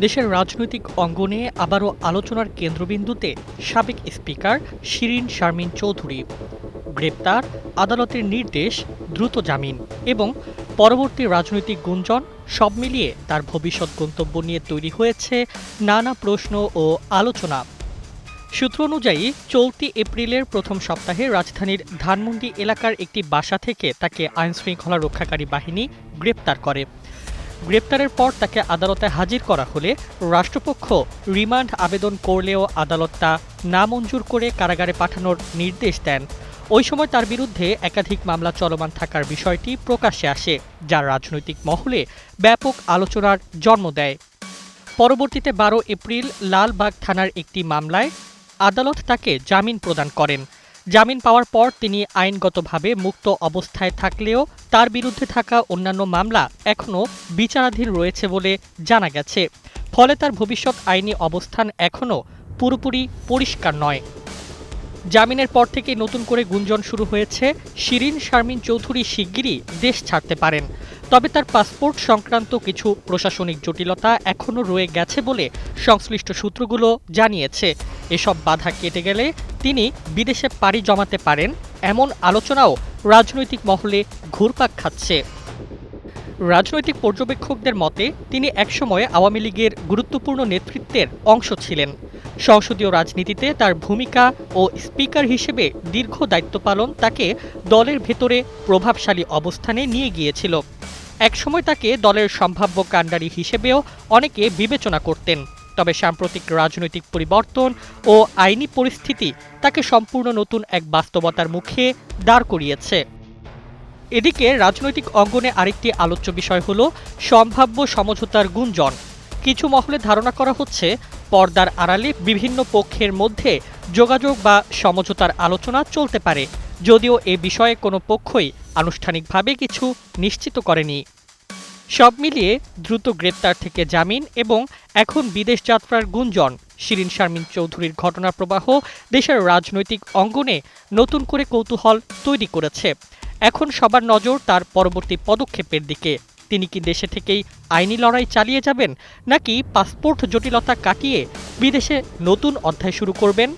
দেশের রাজনৈতিক অঙ্গনে আবারও আলোচনার কেন্দ্রবিন্দুতে সাবেক স্পিকার শিরিন শারমিন চৌধুরী। গ্রেপ্তার, আদালতের নির্দেশ, দ্রুত জামিন এবং পরবর্তী রাজনৈতিক গুঞ্জন সব মিলিয়ে তার ভবিষ্যৎ গন্তব্য নিয়ে তৈরি হয়েছে নানা প্রশ্ন ও আলোচনা। সূত্র অনুযায়ী চলতি এপ্রিলের প্রথম সপ্তাহে রাজধানীর ধানমন্ডি এলাকার একটি বাসা থেকে তাকে আইনশৃঙ্খলা রক্ষাকারী বাহিনী গ্রেপ্তার করে। গ্রেপ্তারের পর তাকে আদালতে হাজির করা হলে রাষ্ট্রপক্ষ রিমান্ড আবেদন করলেও আদালত তা নামঞ্জুর করে কারাগারে পাঠানোর নির্দেশ দেন। ওই সময় তার বিরুদ্ধে একাধিক মামলা চলমান থাকার বিষয়টি প্রকাশ্যে আসে, যা রাজনৈতিক মহলে ব্যাপক আলোচনার জন্ম দেয়। পরবর্তীতে ১২ এপ্রিল লালবাগ থানার একটি মামলায় আদালত তাকে জামিন প্রদান করেন। জামিন পাওয়ার পর তিনি আইনগতভাবে মুক্ত অবস্থায় থাকলেও তার বিরুদ্ধে থাকা অন্যান্য মামলা এখনও বিচারাধীন রয়েছে বলে জানা গেছে। ফলে তার ভবিষ্যৎ আইনি অবস্থান এখনও পুরোপুরি পরিষ্কার নয়। জামিনের পর থেকে নতুন করে গুঞ্জন শুরু হয়েছে শিরিন শারমিন চৌধুরী শিগগিরই দেশ ছাড়তে পারেন। তবে তার পাসপোর্ট সংক্রান্ত কিছু প্রশাসনিক জটিলতা এখনও রয়ে গেছে বলে সংশ্লিষ্ট সূত্রগুলো জানিয়েছে। এসব বাধা কেটে গেলে তিনি বিদেশে পাড়ি জমাতে পারেন, এমন আলোচনাও রাজনৈতিক মহলে ঘুরপাক খাচ্ছে। রাজনৈতিক পর্যবেক্ষকদের মতে তিনি একসময় আওয়ামী লীগের গুরুত্বপূর্ণ নেতৃত্বের অংশ ছিলেন। সংসদীয় রাজনীতিতে তার ভূমিকা ও স্পিকার হিসেবে দীর্ঘ দায়িত্ব পালন তাকে দলের ভেতরে প্রভাবশালী অবস্থানে নিয়ে গিয়েছিল। একসময় তাকে দলের সম্ভাব্য কাণ্ডারি হিসেবেও অনেকে বিবেচনা করতেন। তবে সাম্প্রতিক রাজনৈতিক পরিবর্তন ও আইনি পরিস্থিতি তাকে সম্পূর্ণ নতুন এক বাস্তবতার মুখে দাঁড় করিয়েছে। এদিকে রাজনৈতিক অঙ্গনে আরেকটি আলোচ্য বিষয় হল সম্ভাব্য সমঝোতার গুঞ্জন। কিছু মহলে ধারণা করা হচ্ছে পর্দার আড়ালে বিভিন্ন পক্ষের মধ্যে যোগাযোগ বা সমঝোতার আলোচনা চলতে পারে, যদিও এ বিষয়ে কোনো পক্ষই আনুষ্ঠানিকভাবে কিছু নিশ্চিত করেনি। সব মিলিয়ে দ্রুত গ্রেপ্তার থেকে জামিন এবং এখন বিদেশ যাত্রার গুঞ্জন শিরিন শারমিন চৌধুরীর ঘটনা প্রবাহ দেশের রাজনৈতিক অঙ্গনে নতুন করে কৌতূহল তৈরি করেছে। এখন সবার নজর তার পরবর্তী পদক্ষেপের দিকে। তিনি কি দেশে থেকেই আইনি লড়াই চালিয়ে যাবেন, নাকি পাসপোর্ট জটিলতা কাটিয়ে বিদেশে নতুন অধ্যায় শুরু করবেন?